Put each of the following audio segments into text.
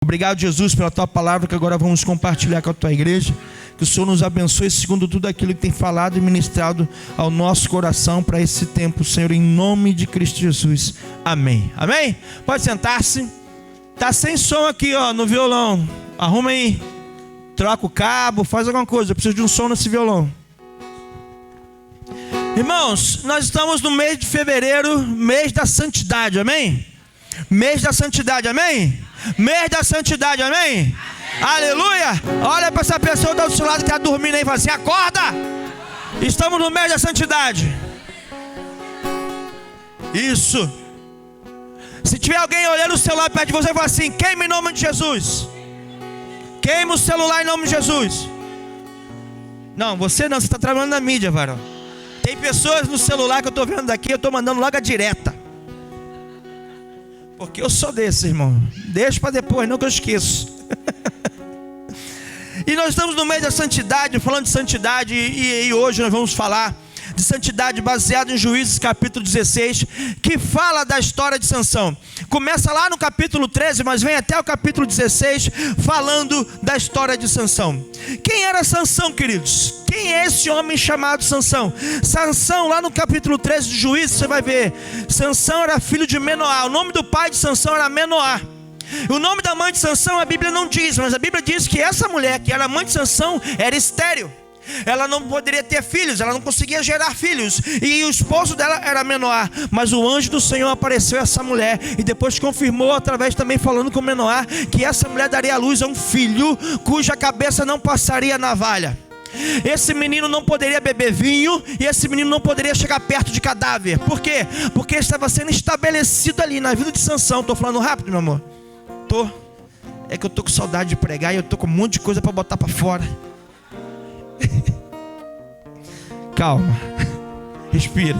Obrigado, Jesus, pela tua palavra que agora vamos compartilhar com a tua igreja. Que o Senhor nos abençoe segundo tudo aquilo que tem falado e ministrado ao nosso coração para esse tempo, Senhor, em nome de Cristo Jesus. Amém. Amém? Pode sentar-se. Tá sem som aqui, ó, no violão. Arruma aí. Troca o cabo, faz alguma coisa. Eu preciso de um som nesse violão. Irmãos, nós estamos no mês de fevereiro, mês da santidade, amém? Mês da santidade, amém? Mês da santidade, amém? Aleluia! Olha para essa pessoa do outro lado que está dormindo aí e fala assim: acorda! Estamos no mês da santidade. Isso. Se tiver alguém olhando o celular perto de você, fala assim: queima em nome de Jesus. Queima o celular em nome de Jesus. Não, você está trabalhando na mídia, varão. Tem pessoas no celular que eu estou vendo daqui, eu estou mandando logo a direta. Porque eu sou desse, irmão. Deixa para depois, não que eu esqueço. E nós estamos no meio da santidade, falando de santidade, e hoje nós vamos falar de santidade baseado em Juízes capítulo 16, que fala da história de Sansão. Começa lá no capítulo 13, mas vem até o capítulo 16 falando da história de Sansão. Quem era Sansão, queridos? Quem é esse homem chamado Sansão? Sansão, lá no capítulo 13 de Juízes, você vai ver, Sansão era filho de Menoá. O nome do pai de Sansão era Menoá. O nome da mãe de Sansão a Bíblia não diz, mas a Bíblia diz que essa mulher, que era mãe de Sansão, era estéril. Ela não poderia ter filhos, ela não conseguia gerar filhos, e o esposo dela era Menoá. Mas o anjo do Senhor apareceu a essa mulher, e depois confirmou, através também falando com Menoá, que essa mulher daria à luz a um filho, cuja cabeça não passaria navalha. Esse menino não poderia beber vinho, e esse menino não poderia chegar perto de cadáver. Por quê? Porque estava sendo estabelecido ali na vida de Sansão. Estou falando rápido, meu amor? É que eu estou com saudade de pregar, e eu estou com um monte de coisa para botar para fora. Calma. Respira.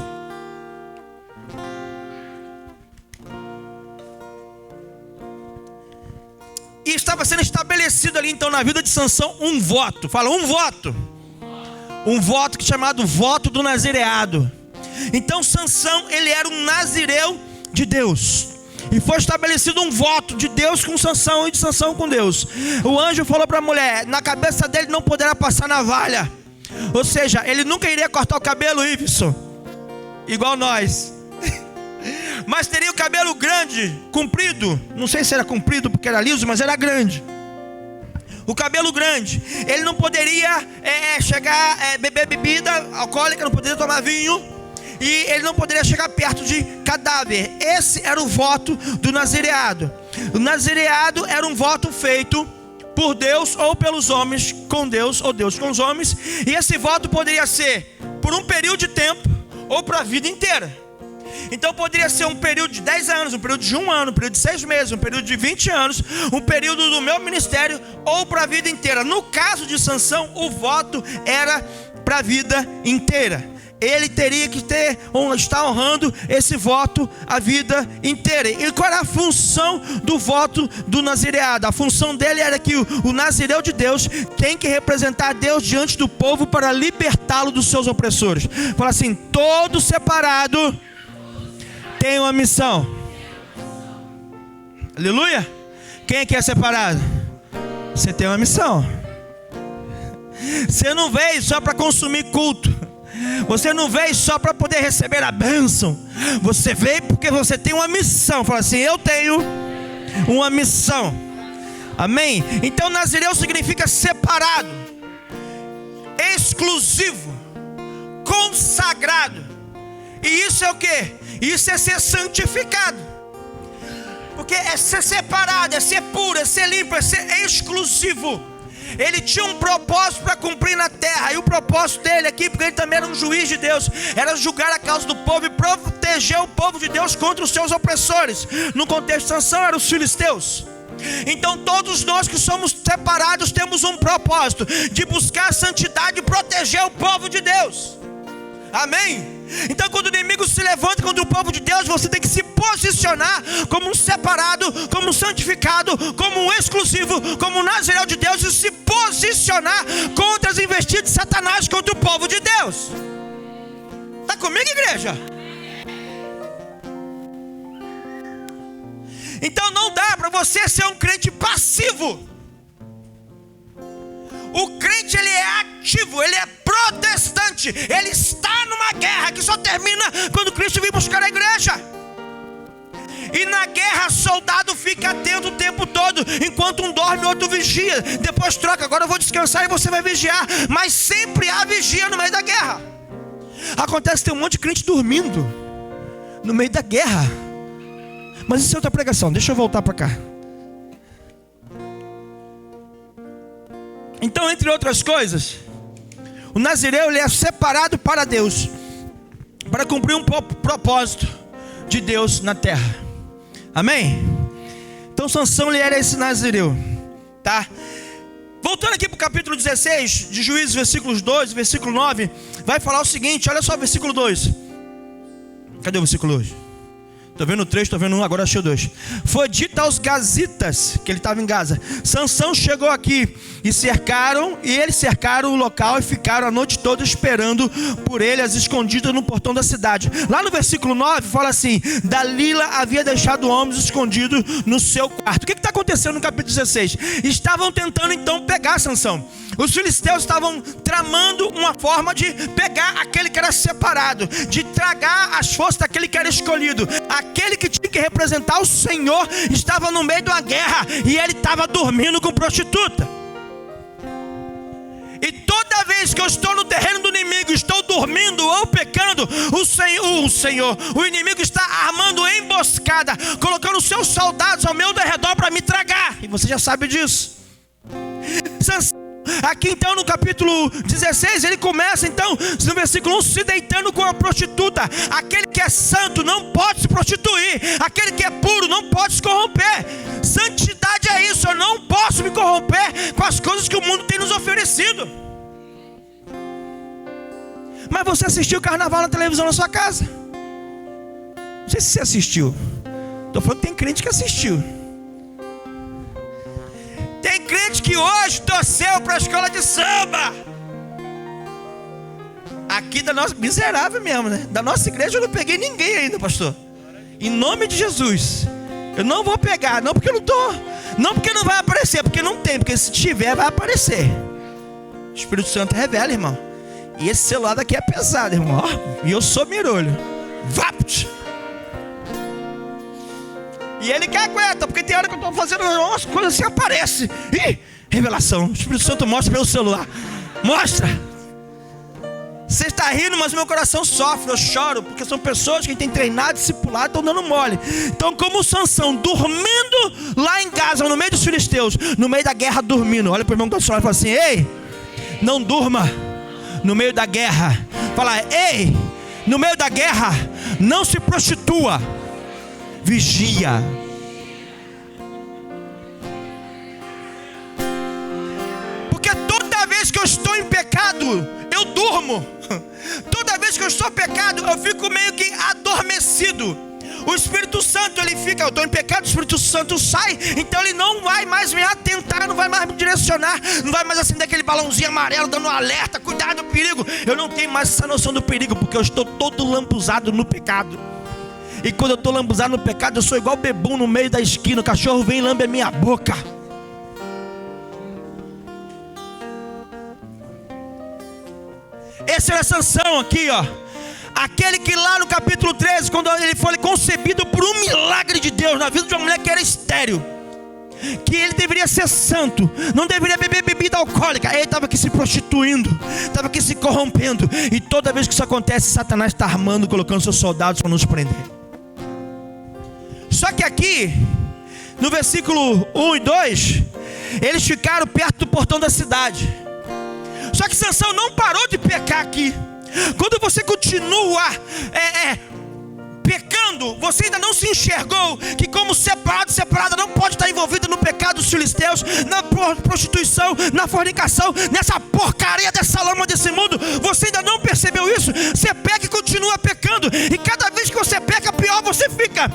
E estava sendo estabelecido ali então na vida de Sansão um voto. Fala, um voto. Um voto que é chamado voto do nazireado. Então Sansão, ele era um nazireu de Deus. E foi estabelecido um voto de Deus com Sansão e de Sansão com Deus. O anjo falou para a mulher: na cabeça dele não poderá passar navalha. Ou seja, ele nunca iria cortar o cabelo, Iveson, igual nós. Mas teria o cabelo grande, comprido. Não sei se era comprido porque era liso, mas era grande. O cabelo grande. Ele não poderia beber bebida alcoólica, não poderia tomar vinho. E ele não poderia chegar perto de cadáver. Esse era o voto do nazireado. O nazireado era um voto feito por Deus ou pelos homens com Deus, ou Deus com os homens. E esse voto poderia ser por um período de tempo ou para a vida inteira. Então poderia ser um período de 10 anos, um período de 1 ano, um período de 6 meses, um período de 20 anos, um período do meu ministério, ou para a vida inteira. No caso de Sansão, o voto era para a vida inteira. Ele teria que estar honrando esse voto a vida inteira. E qual era a função do voto do nazireado? A função dele era que o nazireu de Deus tem que representar Deus diante do povo para libertá-lo dos seus opressores. Fala assim: todo separado tem uma missão. Aleluia. Quem é que é separado? Você tem uma missão. Você não veio só para consumir culto. Você não veio só para poder receber a bênção. Você veio porque você tem uma missão. Fala assim: eu tenho uma missão. Amém? Então nazireu significa separado, exclusivo, consagrado. E isso é o quê? Isso é ser santificado. Porque é ser separado, é ser puro, é ser limpo, é ser exclusivo. Ele tinha um propósito para cumprir na terra. E o propósito dele aqui, porque ele também era um juiz de Deus, era julgar a causa do povo e proteger o povo de Deus contra os seus opressores. No contexto de Sansão, eram os filisteus. Então todos nós que somos separados temos um propósito de buscar a santidade e proteger o povo de Deus. Amém? Então quando o inimigo se levanta contra o povo de Deus, você tem que se posicionar como um separado, como um santificado, como um exclusivo, como um nazireu de Deus, e se posicionar contra as investidas de Satanás contra o povo de Deus. Está comigo, igreja? Então não dá para você ser um crente passivo. crente, ele está numa guerra que só termina quando Cristo vir buscar a igreja. E na guerra, soldado fica atento o tempo todo. Enquanto um dorme, outro vigia. Depois troca, agora eu vou descansar e você vai vigiar. Mas sempre há vigia no meio da guerra. Acontece que tem um monte de crente dormindo no meio da guerra. Mas isso é outra pregação, deixa eu voltar para cá. Então, entre outras coisas, o nazireu ele é separado para Deus, para cumprir um propósito de Deus na terra. Amém? Então Sansão ele era esse nazireu, tá? Voltando aqui para o capítulo 16 de Juízes, versículos 2, versículo 9, vai falar o seguinte, olha só o versículo 2. Cadê o versículo 2? Estou vendo o 3, estou vendo 1, agora achei o 2. Foi dito aos gazitas, que ele estava em Gaza: Sansão chegou aqui, e eles cercaram o local e ficaram a noite toda esperando por ele, as escondidas no portão da cidade. Lá no versículo 9 fala assim: Dalila havia deixado homens escondidos no seu quarto. O que está acontecendo no capítulo 16? Estavam tentando então pegar Sansão. Os filisteus estavam tramando uma forma de pegar aquele que era separado, de tragar as forças daquele que era escolhido. Aquele que tinha que representar o Senhor estava no meio de uma guerra e ele estava dormindo com prostituta. E toda vez que eu estou no terreno do inimigo, estou dormindo ou pecando, o inimigo está armando emboscada, colocando seus soldados ao meu redor para me tragar. E você já sabe disso. Aqui então no capítulo 16, ele começa então no versículo 1 se deitando com a prostituta. Aquele que é santo não pode se prostituir, aquele que é puro não pode se corromper. Santidade é isso, eu não posso me corromper com as coisas que o mundo tem nos oferecido. Mas você assistiu o carnaval na televisão na sua casa? Não sei se você assistiu. Estou falando que tem crente que assistiu. Tem crente que hoje torceu para a escola de samba. Aqui da nossa, miserável mesmo, né? Da nossa igreja eu não peguei ninguém ainda, pastor. Em nome de Jesus. Eu não vou pegar, não porque eu não estou. Não porque não vai aparecer, porque não tem. Porque se tiver, vai aparecer. O Espírito Santo revela, irmão. E esse celular daqui é pesado, irmão. E eu sou mirolho. Vapt! E ele que aguenta, porque tem hora que eu estou fazendo umas coisas assim, aparece. Ih, revelação. O Espírito Santo mostra pelo celular. Mostra. Você está rindo, mas meu coração sofre, eu choro, porque são pessoas que têm treinado, discipulado, estão dando mole. Então, como Sansão, dormindo lá em Gaza, no meio dos filisteus, no meio da guerra, dormindo. Olha para o irmão que está e fala assim: ei, não durma no meio da guerra. Fala: ei, no meio da guerra, não se prostitua. Vigia. Porque toda vez que eu estou em pecado, eu durmo. Toda vez que eu estou em pecado, eu fico meio que adormecido. O Espírito Santo, ele fica, eu estou em pecado, o Espírito Santo sai. Então ele não vai mais me atentar, não vai mais me direcionar, não vai mais acender aquele balãozinho amarelo dando um alerta, cuidado do perigo. Eu não tenho mais essa noção do perigo, porque eu estou todo lambuzado no pecado. E quando eu estou lambuzado no pecado, eu sou igual bebum no meio da esquina. O cachorro vem e lambe a minha boca. Esse era Sansão aqui, ó. Aquele que lá no capítulo 13, quando ele foi concebido por um milagre de Deus na vida de uma mulher que era estéril, que ele deveria ser santo, não deveria beber bebida alcoólica. Ele estava aqui se prostituindo, estava aqui se corrompendo. E toda vez que isso acontece, Satanás está armando, colocando seus soldados para nos prender. Só que aqui, no versículo 1 e 2, eles ficaram perto do portão da cidade. Só que Sansão não parou de pecar aqui. Quando você continua pecando, você ainda não se enxergou que como separada não pode estar envolvida no pecado dos filisteus, na prostituição, na fornicação, nessa porcaria dessa lama desse mundo. Você ainda não percebeu isso? Você peca e continua pecando, e cada vez que você peca, pior você fica.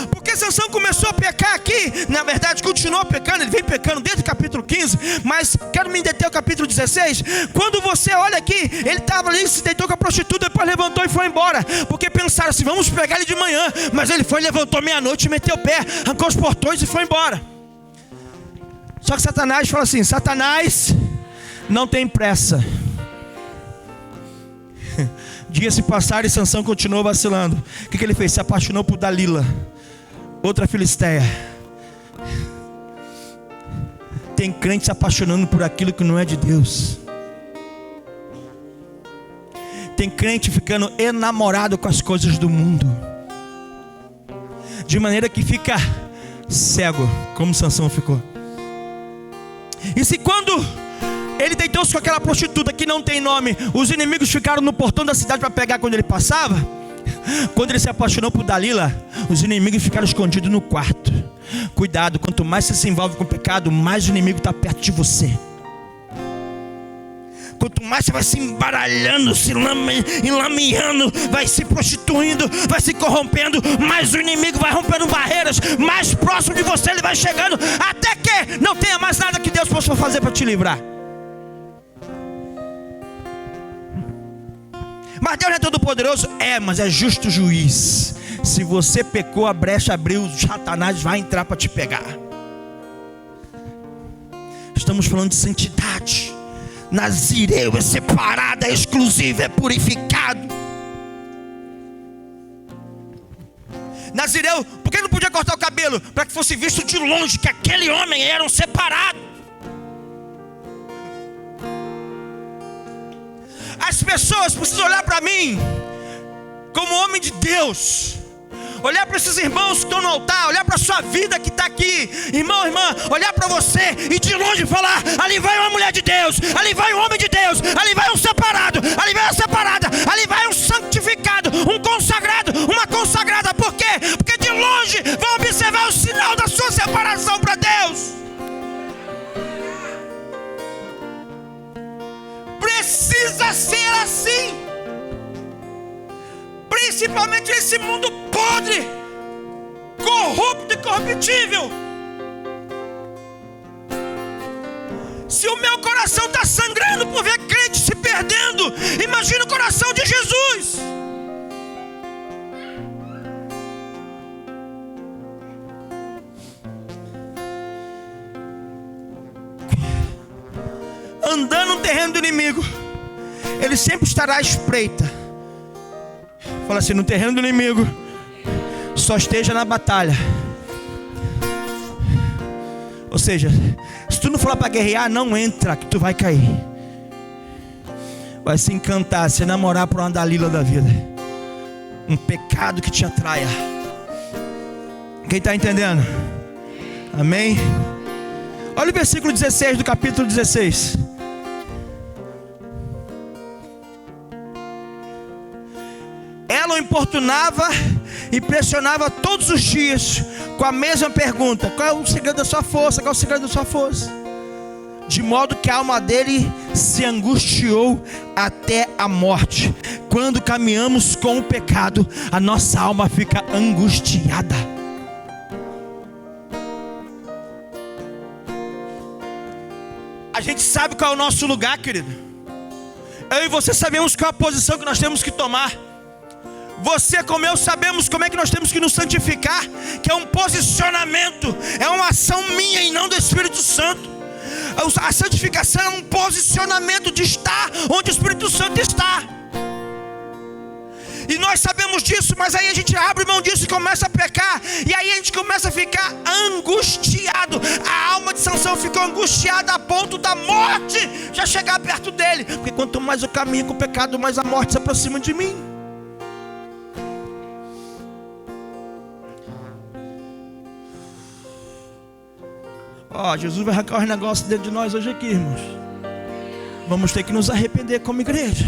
Porque Sansão começou a pecar aqui, na verdade continuou pecando, ele vem pecando desde o capítulo 15, mas quero me deter ao capítulo 16. Quando você olha aqui, ele estava ali, se deitou com a prostituta, depois levantou e foi embora, porque pensaram assim: vamos pegar ele de manhã. Mas ele foi, levantou meia-noite, meteu o pé, arrancou os portões e foi embora. Só que Satanás fala assim: Satanás, não tem pressa. Dias se passaram e Sansão continuou vacilando. O que ele fez? Se apaixonou por Dalila, outra filisteia. Tem crente se apaixonando por aquilo que não é de Deus. Tem crente ficando enamorado com as coisas do mundo, de maneira que fica cego, como Sansão ficou. E se quando ele deitou-se com aquela prostituta que não tem nome, os inimigos ficaram no portão da cidade para pegar quando ele passava, quando ele se apaixonou por Dalila, os inimigos ficaram escondidos no quarto. Cuidado, quanto mais você se envolve com o pecado, mais o inimigo está perto de você. Quanto mais você vai se embaralhando, se enlameando, vai se prostituindo, vai se corrompendo, mais o inimigo vai rompendo barreiras, mais próximo de você ele vai chegando, até que não tenha mais nada que Deus possa fazer para te livrar. Mas Deus não é todo poderoso? É, mas é justo juiz. Se você pecou, a brecha abriu, Satanás vai entrar para te pegar. Estamos falando de santidade. Nazireu é separado, é exclusivo, é purificado. Nazireu, por que não podia cortar o cabelo? Para que fosse visto de longe que aquele homem era um separado. As pessoas precisam olhar para mim como homem de Deus, olhar para esses irmãos que estão no altar, olhar para a sua vida que está aqui, irmão, irmã, olhar para você e de longe falar: ali vai uma mulher de Deus, ali vai um homem de Deus, ali vai um separado, ali vai uma separada, ali vai um santificado, um consagrado, uma consagrada. Por quê? Porque de longe vão observar o sinal da sua separação para Deus. Precisa ser assim, principalmente nesse mundo podre, corrupto e corruptível. Se o meu coração está sangrando por ver crente se perdendo, imagina o coração de Jesus. Andando no terreno do inimigo, ele sempre estará à espreita. Fala assim: no terreno do inimigo, só esteja na batalha. Ou seja, se tu não for lá para guerrear, não entra, que tu vai cair. Vai se encantar, se namorar por uma Dalila da vida, um pecado que te atraia. Quem está entendendo? Amém? Olha o versículo 16 do capítulo 16. Ela o importunava e pressionava todos os dias com a mesma pergunta: qual é o segredo da sua força? Qual é o segredo da sua força? De modo que a alma dele se angustiou até a morte. Quando caminhamos com o pecado, a nossa alma fica angustiada. A gente sabe qual é o nosso lugar, querido. Eu e você sabemos qual é a posição que nós temos que tomar. Você como eu sabemos como é que nós temos que nos santificar, que é um posicionamento, é uma ação minha e não do Espírito Santo. A santificação é um posicionamento de estar onde o Espírito Santo está. E nós sabemos disso, mas aí a gente abre mão disso e começa a pecar. E aí a gente começa a ficar angustiado. A alma de Sansão ficou angustiada a ponto da morte já chegar perto dele. Porque quanto mais eu caminho com o pecado, mais a morte se aproxima de mim. Jesus vai arrancar os negócios dentro de nós hoje aqui, irmãos. Vamos ter que nos arrepender como igreja,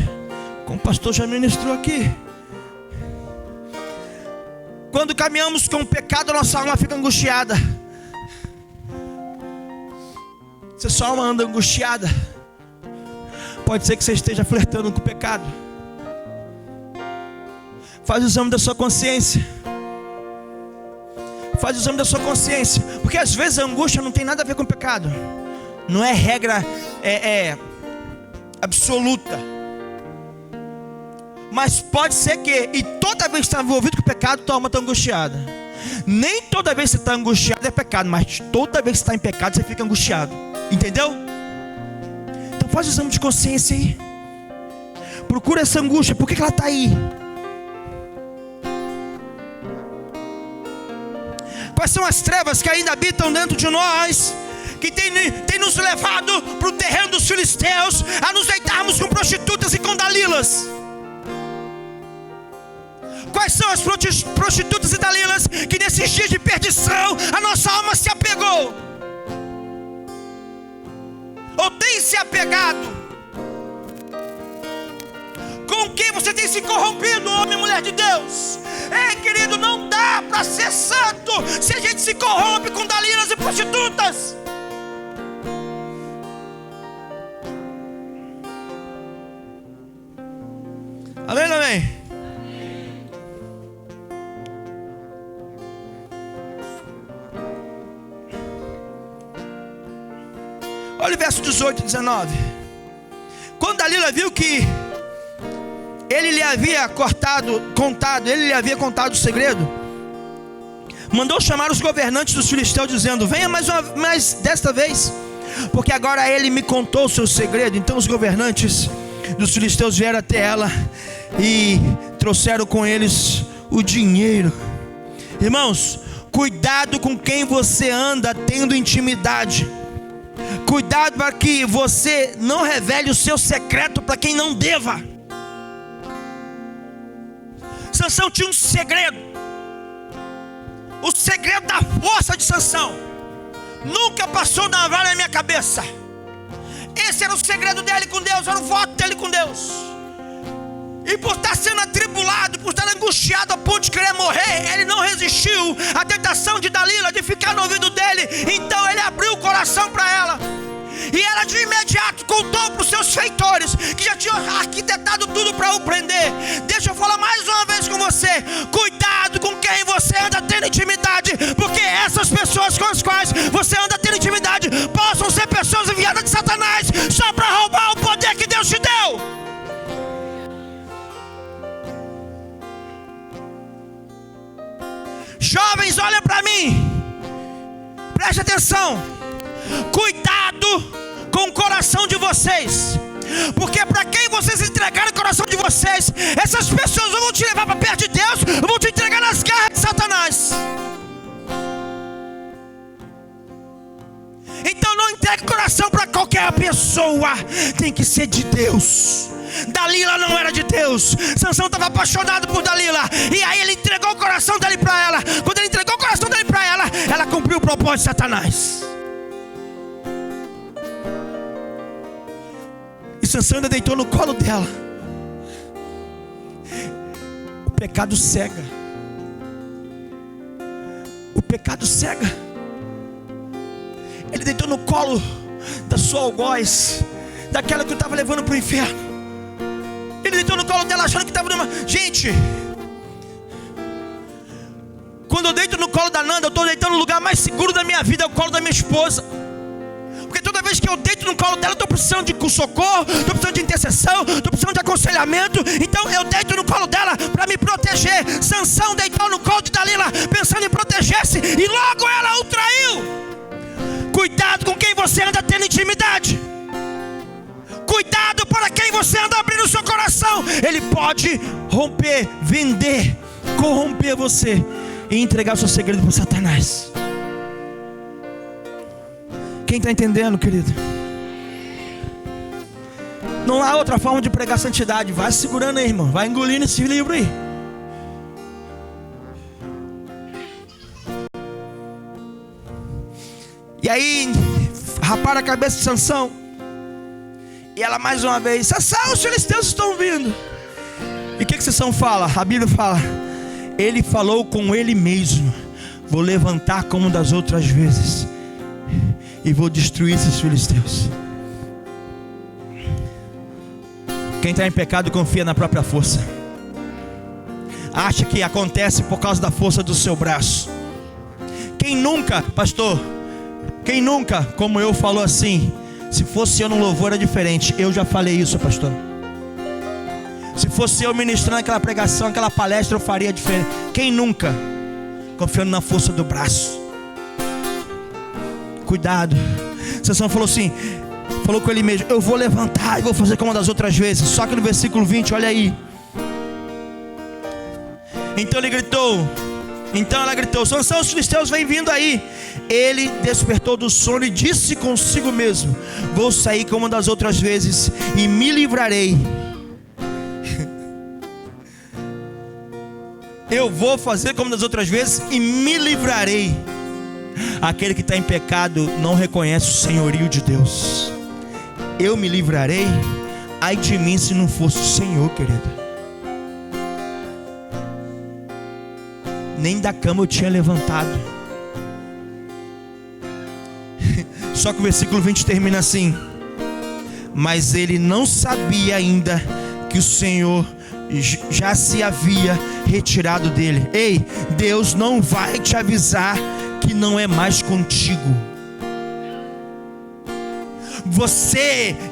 como o pastor já ministrou aqui. Quando caminhamos com o pecado, a nossa alma fica angustiada. Se a sua alma anda angustiada, pode ser que você esteja flertando com o pecado. Faz o exame da sua consciência. Faz o exame da sua consciência. Porque às vezes a angústia não tem nada a ver com o pecado. Não é regra absoluta. Mas pode ser que, e toda vez que está envolvido com o pecado, tua alma está angustiada. Nem toda vez que você está angustiado é pecado, mas toda vez que você está em pecado, você fica angustiado. Entendeu? Então faz o exame de consciência aí. Procura essa angústia. Por que ela está aí? Quais são as trevas que ainda habitam dentro de nós, que tem nos levado para o terreno dos filisteus, a nos deitarmos com prostitutas e com dalilas? Quais são as prostitutas e dalilas que nesses dias de perdição a nossa alma se apegou? Ou tem se apegado? Com quem você tem se corrompido, homem e mulher de Deus? Ei, querido, não dá para ser santo se a gente se corrompe com dalilas e prostitutas. Amém, amém? Olha o verso 18 e 19. Quando Dalila viu que ele lhe havia contado o segredo, mandou chamar os governantes dos filisteus, dizendo: venha mais desta vez, porque agora ele me contou o seu segredo. Então os governantes dos filisteus vieram até ela e trouxeram com eles o dinheiro. Irmãos, cuidado com quem você anda tendo intimidade. Cuidado para que você não revele o seu secreto para quem não deva. Sansão tinha um segredo. O segredo da força de Sansão nunca passou na navalha na minha cabeça. Esse era o segredo dele com Deus, era o voto dele com Deus. E por estar sendo atribulado, por estar angustiado a ponto de querer morrer, ele não resistiu à tentação de Dalila de ficar no ouvido dele. Então ele abriu o coração para ela. E ela de imediato contou para os seus feitores, que já tinham arquitetado tudo para o prender. Deixa eu falar mais uma vez com você: cuidado com quem você anda tendo intimidade, porque essas pessoas com as quais você anda tendo intimidade possam ser pessoas enviadas de Satanás só para roubar o poder que Deus te deu. Jovens, olha para mim, preste atenção. Cuidado com o coração de vocês, porque para quem vocês entregarem o coração de vocês, essas pessoas vão te levar para perto de Deus, vão te entregar nas garras de Satanás. Então não entregue o coração para qualquer pessoa, tem que ser de Deus. Dalila não era de Deus. Sansão estava apaixonado por Dalila, e aí ele entregou o coração dele para ela. Quando ele entregou o coração dele para ela, ela cumpriu o propósito de Satanás. E Sansão ainda deitou no colo dela. O pecado cega. O pecado cega. Ele deitou no colo da sua algoz, daquela que eu estava levando para o inferno. Ele deitou no colo dela achando que estava numa... Gente, quando eu deito no colo da Nanda, eu estou deitando no lugar mais seguro da minha vida, é o colo da minha esposa. Porque toda vez que eu deito no colo dela, eu estou precisando de socorro, estou precisando de intercessão, estou precisando de aconselhamento. Então eu deito no colo dela para me proteger. Sansão deitou no colo de Dalila pensando em proteger-se, e logo ela o traiu. Cuidado com quem você anda tendo intimidade. Cuidado para quem você anda abrindo o seu coração. Ele pode romper, vender, corromper você e entregar o seu segredo para Satanás. Quem está entendendo, querido? Não há outra forma de pregar santidade. Vai segurando aí, irmão. Vai engolindo esse livro aí. E aí, raparam a cabeça de Sansão. E ela mais uma vez: Sansão, os filisteus estão vindo. E o que Sansão fala? A Bíblia fala: ele falou com ele mesmo: vou levantar como das outras vezes e vou destruir esses filisteus. Quem está em pecado confia na própria força. Acha que acontece por causa da força do seu braço. Quem nunca, pastor, quem nunca, como eu, falou assim: se fosse eu no louvor era diferente. Eu já falei isso, pastor. Se fosse eu ministrando aquela pregação, aquela palestra, eu faria diferente. Quem nunca, confiando na força do braço? Cuidado. Sansão falou assim: falou com ele mesmo: eu vou levantar e vou fazer como das outras vezes. Só que no versículo 20, olha aí. Então ela gritou: Sansão, os filisteus vêm vindo aí. Ele despertou do sono e disse consigo mesmo: vou sair como das outras vezes e me livrarei. Eu vou fazer como das outras vezes e me livrarei. Aquele que está em pecado não reconhece o senhorio de Deus. Eu me livrarei? Ai de mim se não fosse o Senhor, querida. Nem da cama eu tinha levantado. Só que o versículo 20 termina assim: mas ele não sabia ainda que o Senhor já se havia retirado dele. Ei, Deus não vai te avisar que não é mais contigo.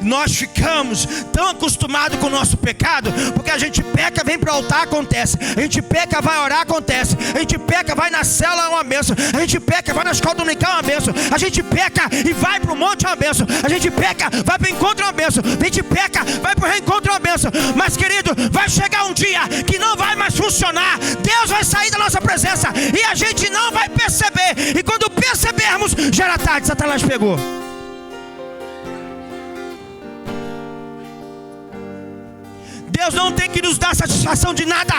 Nós ficamos tão acostumados com o nosso pecado, porque a gente peca, vem para o altar, acontece. A gente peca, vai orar, acontece. A gente peca, vai na cela, é uma bênção. A gente peca, vai na escola dominical, é uma bênção. A gente peca e vai para o monte, é uma bênção. A gente peca, vai para o encontro, é uma bênção. A gente peca, vai para o reencontro, é uma bênção. Mas querido, vai chegar um dia que não vai mais funcionar. Deus vai sair da nossa presença e a gente não vai perceber. E quando percebermos, já era tarde, Satanás pegou. Deus não tem que nos dar satisfação de nada.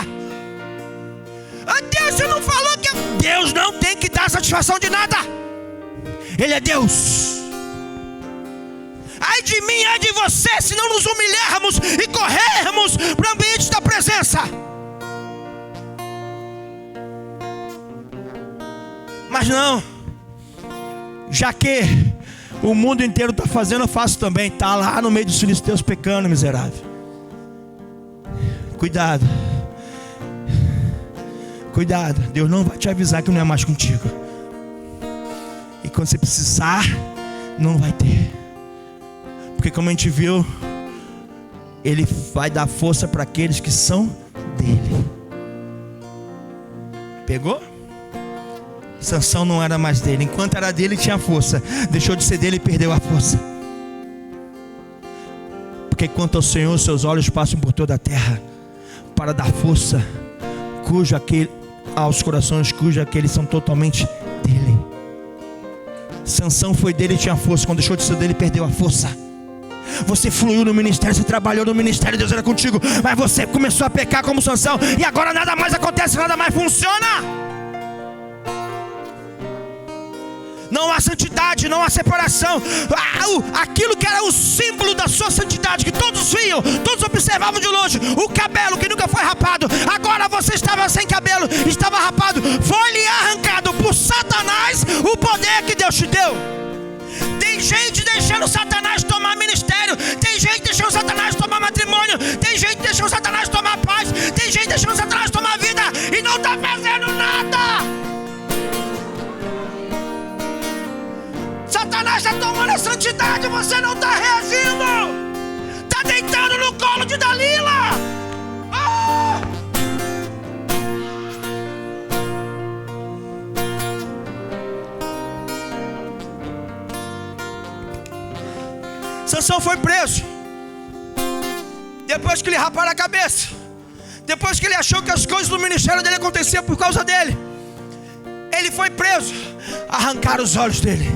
Deus, você não falou que... Deus não tem que dar satisfação de nada. Ele é Deus. Ai de mim, ai de você, se não nos humilharmos e corrermos para o ambiente da presença. Mas não, já que o mundo inteiro está fazendo, eu faço também. Está lá no meio dos filisteus pecando, miserável. Cuidado. Cuidado. Deus não vai te avisar que não é mais contigo. E quando você precisar, não vai ter. Porque como a gente viu, Ele vai dar força para aqueles que são dele. Pegou? Sansão não era mais dele. Enquanto era dele, tinha força. Deixou de ser dele e perdeu a força. Porque quanto ao Senhor, seus olhos passam por toda a terra, para dar força aos corações cujos aqueles são totalmente dele. Sansão foi dele e tinha força. Quando deixou de ser dele, perdeu a força. Você fluiu no ministério, você trabalhou no ministério, Deus era contigo, mas você começou a pecar como Sansão, e agora nada mais acontece, nada mais funciona. Não há santidade, não há separação. Aquilo que era o símbolo da sua santidade, que todos viam, todos observavam de longe, o cabelo que nunca foi rapado, agora você estava sem cabelo, estava rapado. Foi-lhe arrancado por Satanás o poder que Deus te deu. Tem gente deixando Satanás tomar ministério, tem gente deixando Satanás tomar matrimônio, tem gente deixando Satanás tomar paz, tem gente deixando Satanás tomar vida e não está fazendo nada. Satanás está tomando a santidade, você não está reagindo. Está deitando no colo de Dalila. Sansão foi preso. Depois que ele raparam a cabeça, depois que ele achou que as coisas do ministério dele aconteciam por causa dele, ele foi preso. Arrancaram os olhos dele.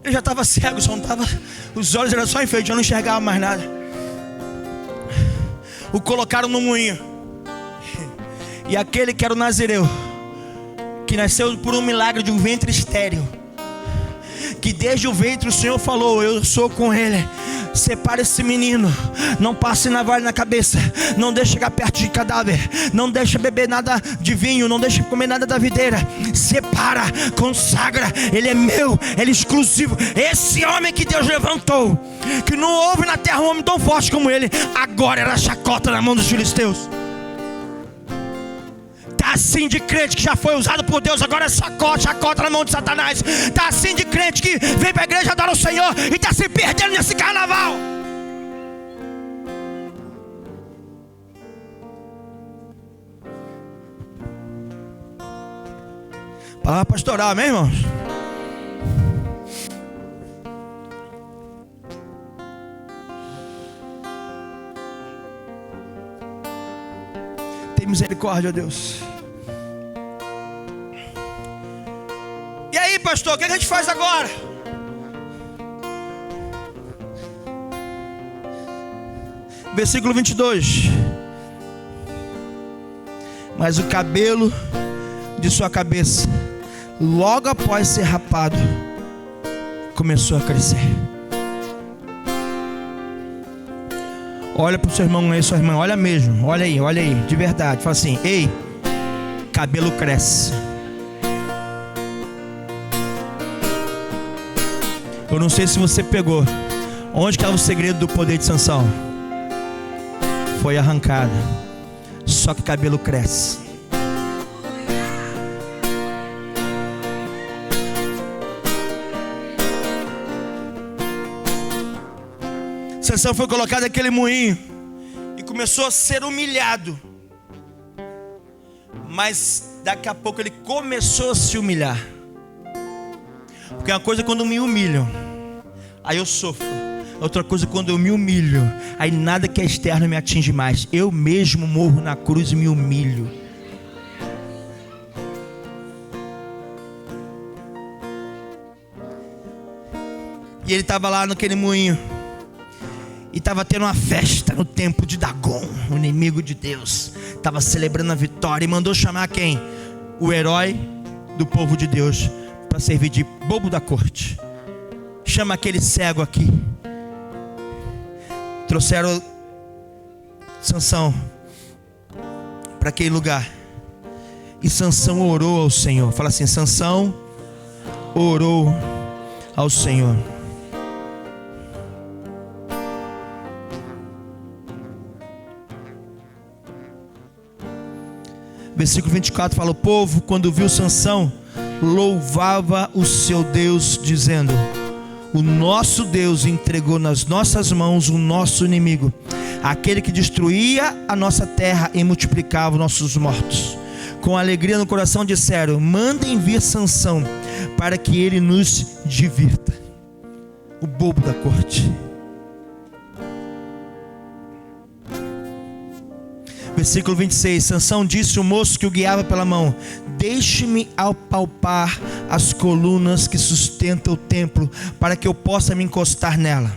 Ele já estava cego, só não estava, os olhos eram só enfeites, já não enxergava mais nada. O colocaram no moinho. E aquele que era o nazireu, que nasceu por um milagre de um ventre estéril, que desde o ventre o Senhor falou: eu sou com ele, separa esse menino, não passe navalha na cabeça, não deixe chegar perto de cadáver, não deixe beber nada de vinho, não deixe comer nada da videira, separa, consagra, ele é meu, ele é exclusivo. Esse homem que Deus levantou, que não houve na terra um homem tão forte como ele, agora era chacota na mão dos filisteus. Tá assim de crente que já foi usado por Deus, agora é chacota na mão de Satanás. Tá assim de crente que vem pra igreja adorar o Senhor e tá se perdendo nesse carnaval. Palavra pastoral, amém, irmãos? Tem misericórdia, ó Deus. E aí, pastor, o que a gente faz agora? Versículo 22. Mas o cabelo de sua cabeça, logo após ser rapado, começou a crescer. Olha para o seu irmão aí, sua irmã, olha mesmo, olha aí, de verdade. Fala assim: ei, cabelo cresce. Eu não sei se você pegou. Onde que é o segredo do poder de Sansão? Foi arrancada. Só que cabelo cresce. Sansão foi colocado naquele moinho e começou a ser humilhado. Mas daqui a pouco ele começou a se humilhar. Porque uma coisa é quando me humilham, aí eu sofro. Outra coisa é quando eu me humilho, aí nada que é externo me atinge mais. Eu mesmo morro na cruz e me humilho. E ele estava lá naquele moinho e estava tendo uma festa no templo de Dagon, o inimigo de Deus. Estava celebrando a vitória e mandou chamar quem? O herói do povo de Deus, para servir de bobo da corte. Chama aquele cego aqui. Trouxeram Sansão para aquele lugar. E Sansão orou ao Senhor. Fala assim: Sansão orou ao Senhor. Versículo 24 fala: o povo, quando viu Sansão, louvava o seu Deus, dizendo: o nosso Deus entregou nas nossas mãos o nosso inimigo, aquele que destruía a nossa terra e multiplicava os nossos mortos. Com alegria no coração disseram: mandem vir Sansão, para que ele nos divirta. O bobo da corte. Versículo 26. Sansão disse ao moço que o guiava pela mão: deixe-me apalpar as colunas que sustentam o templo, para que eu possa me encostar nela.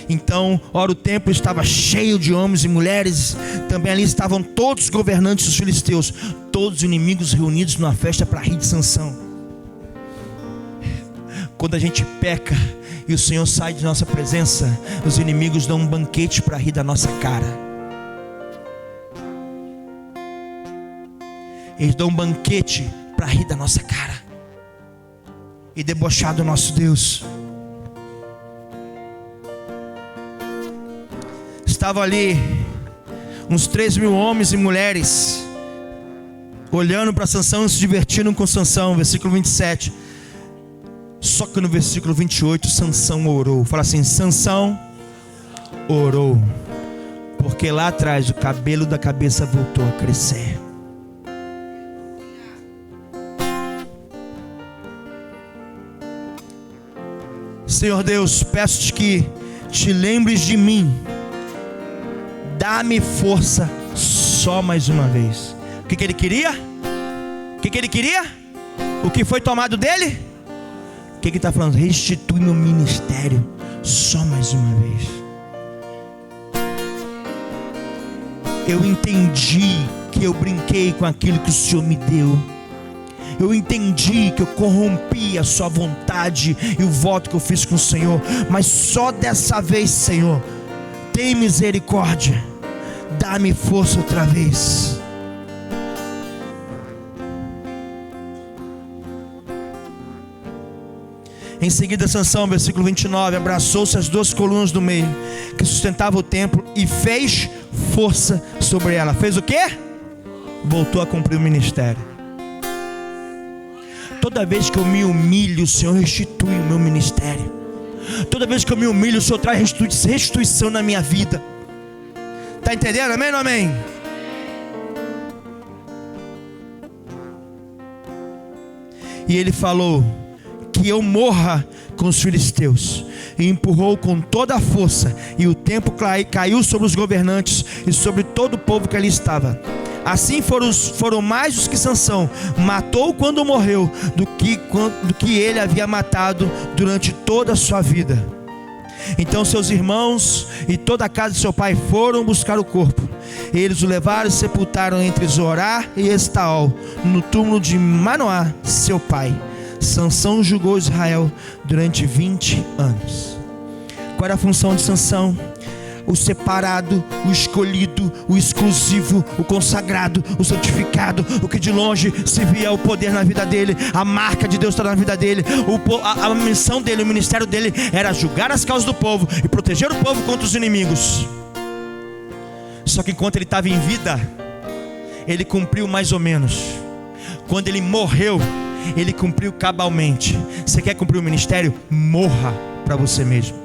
Então, ora, o templo estava cheio de homens e mulheres. Também ali estavam todos os governantes dos filisteus, todos os inimigos reunidos numa festa para rir de Sansão. Quando a gente peca e o Senhor sai de nossa presença, os inimigos dão um banquete para rir da nossa cara. Eles dão um banquete para rir da nossa cara e debochar do nosso Deus. Estavam ali uns 3.000 homens e mulheres olhando para Sansão e se divertindo com Sansão. Versículo 27. Só que no versículo 28 Sansão orou. Fala assim: Sansão orou, porque lá atrás o cabelo da cabeça voltou a crescer. Senhor Deus, peço-te que te lembres de mim. Dá-me força só mais uma vez. O que ele queria? O que ele queria? O que foi tomado dele? O que ele está falando? Restitui meu ministério só mais uma vez. Eu entendi que eu brinquei com aquilo que o Senhor me deu. Eu entendi que eu corrompi a sua vontade e o voto que eu fiz com o Senhor. Mas só dessa vez, Senhor, tem misericórdia. Dá-me força outra vez. Em seguida, Sansão, versículo 29, abraçou-se as 2 colunas do meio, que sustentavam o templo, e fez força sobre ela. Fez o quê? Voltou a cumprir o ministério. Toda vez que eu me humilho, o Senhor restitui o meu ministério. Toda vez que eu me humilho, o Senhor traz restituição na minha vida. Está entendendo? Amém ou não amém? E ele falou: que eu morra com os filisteus. E empurrou com toda a força, e o templo caiu sobre os governantes e sobre todo o povo que ali estava. Assim foram mais os que Sansão matou quando morreu do que ele havia matado durante toda a sua vida. Então seus irmãos e toda a casa de seu pai foram buscar o corpo. Eles o levaram e sepultaram entre Zorá e Estaol, no túmulo de Manoá, seu pai. Sansão julgou Israel durante 20 anos. Qual era a função de Sansão? O separado, o escolhido, o exclusivo, o consagrado, o santificado, o que de longe se via o poder na vida dele, a marca de Deus está na vida dele, a missão dele, o ministério dele era julgar as causas do povo e proteger o povo contra os inimigos. Só que enquanto ele estava em vida, ele cumpriu mais ou menos. Quando ele morreu, ele cumpriu cabalmente. Você quer cumprir o ministério? Morra para você mesmo.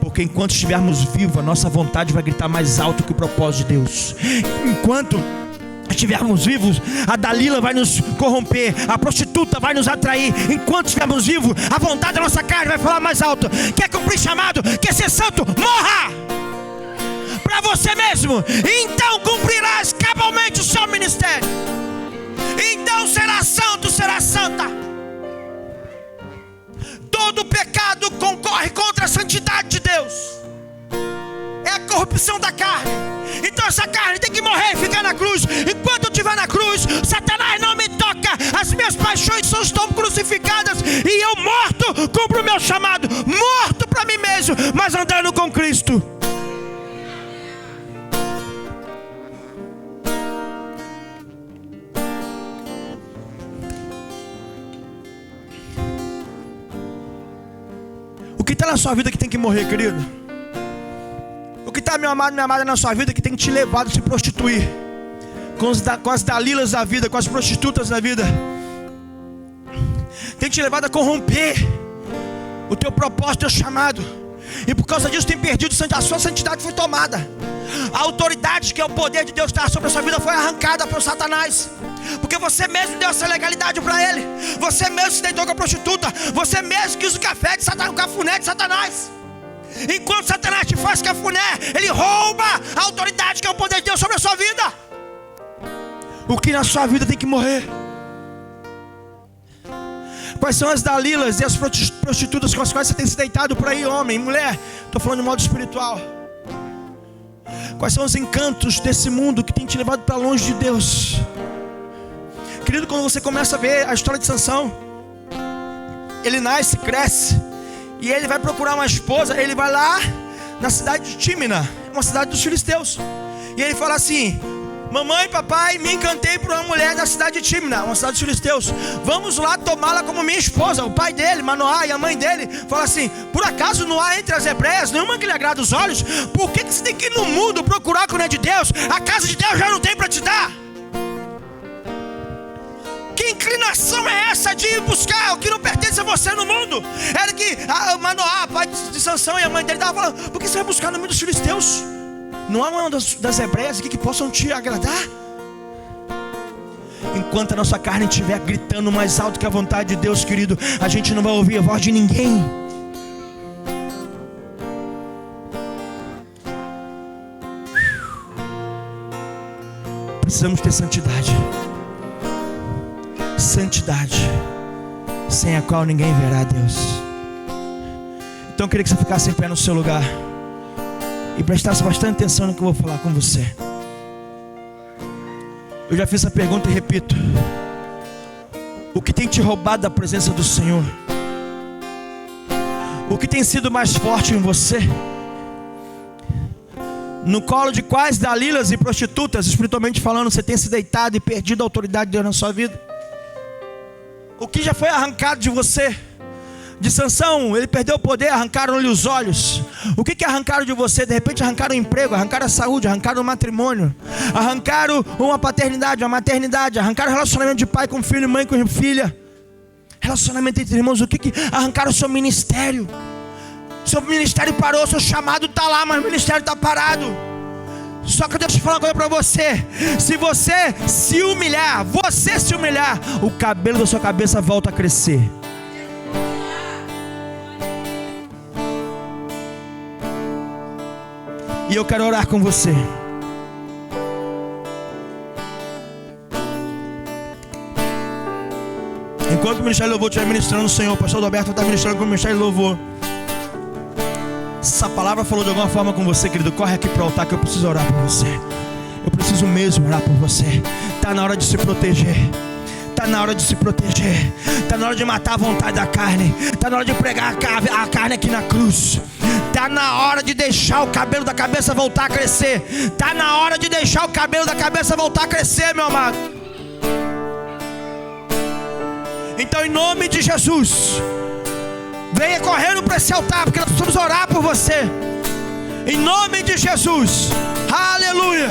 Porque enquanto estivermos vivos, a nossa vontade vai gritar mais alto que o propósito de Deus. Enquanto estivermos vivos, a Dalila vai nos corromper, a prostituta vai nos atrair. Enquanto estivermos vivos, a vontade da nossa carne vai falar mais alto. Quer cumprir chamado? Quer ser santo? Morra para você mesmo. Então cumprirás cabalmente o seu ministério. Então será santo, será santa. Todo pecado concorre contra a santidade de Deus. É a corrupção da carne. Então essa carne tem que morrer e ficar na cruz. Enquanto eu estiver na cruz, Satanás não me toca. As minhas paixões estão crucificadas. E eu morto cumpro o meu chamado. Morto para mim mesmo, mas andando com Cristo. O que está na sua vida que tem que morrer, querido? O que está, meu amado, minha amada, na sua vida que tem te levado a se prostituir com as dalilas da vida, com as prostitutas da vida? Tem te levado a corromper o teu propósito, o teu chamado. E por causa disso tem perdido, a sua santidade foi tomada. A autoridade, que é o poder de Deus que está sobre a sua vida, foi arrancada por Satanás. Porque você mesmo deu essa legalidade para ele. Você mesmo se deitou com a prostituta. Você mesmo quis o café de Satanás, o cafuné de Satanás. Enquanto Satanás te faz cafuné, ele rouba a autoridade, que é o poder de Deus sobre a sua vida. O que na sua vida tem que morrer? Quais são as dalilas e as prostitutas com as quais você tem se deitado por aí, homem, mulher? Estou falando de modo espiritual. Quais são os encantos desse mundo que tem te levado para longe de Deus? Querido, quando você começa a ver a história de Sansão, ele nasce, cresce, e ele vai procurar uma esposa. Ele vai lá na cidade de Tímina, uma cidade dos filisteus, e ele fala assim: mamãe, papai, me encantei por uma mulher da cidade de Tímina, uma cidade dos filisteus. Vamos lá tomá-la como minha esposa. O pai dele, Manoá, e a mãe dele fala assim: por acaso não há entre as hebreias nenhuma que lhe agrada os olhos? Por que você tem que ir no mundo procurar quando é de Deus? A casa de Deus já não tem para te dar. Que inclinação é essa de ir buscar o que não pertence a você no mundo? Era que Manoá, pai de Sansão, e a mãe dele estavam falando: por que você vai buscar no meio dos filisteus? Não há uma das hebreias aqui que possam te agradar? Enquanto a nossa carne estiver gritando mais alto que a vontade de Deus, querido, a gente não vai ouvir a voz de ninguém. Precisamos ter santidade. Santidade, sem a qual ninguém verá Deus. Então eu queria que você ficasse em pé no seu lugar e prestasse bastante atenção no que eu vou falar com você. Eu já fiz essa pergunta e repito: o que tem te roubado da presença do Senhor? O que tem sido mais forte em você? No colo de quais dalilas e prostitutas, espiritualmente falando, você tem se deitado e perdido a autoridade de Deus na sua vida? O que já foi arrancado de você? De Sansão, ele perdeu o poder, arrancaram-lhe os olhos. O que arrancaram de você? De repente arrancaram o emprego, arrancaram a saúde, arrancaram o matrimônio, arrancaram uma paternidade, uma maternidade, arrancaram o relacionamento de pai com filho, mãe com filha, relacionamento entre irmãos. O que arrancaram? O seu ministério. Seu ministério parou, seu chamado está lá, mas o ministério está parado. Só que eu deixo te falar uma coisa para você: se você se humilhar, o cabelo da sua cabeça volta a crescer. E eu quero orar com você. Enquanto o Ministério de Louvor estiver ministrando, o Senhor, o pastor Alberto está ministrando com o Ministério de Louvor. Essa palavra falou de alguma forma com você, querido, corre aqui para o altar que eu preciso orar por você. Eu preciso mesmo orar por você. Está na hora de se proteger. Está na hora de se proteger. Está na hora de matar a vontade da carne. Está na hora de pregar a carne aqui na cruz. Está na hora de deixar o cabelo da cabeça voltar a crescer. Está na hora de deixar o cabelo da cabeça voltar a crescer, meu amado. Então, em nome de Jesus, venha correndo para esse altar, porque nós precisamos orar por você. Em nome de Jesus. Aleluia.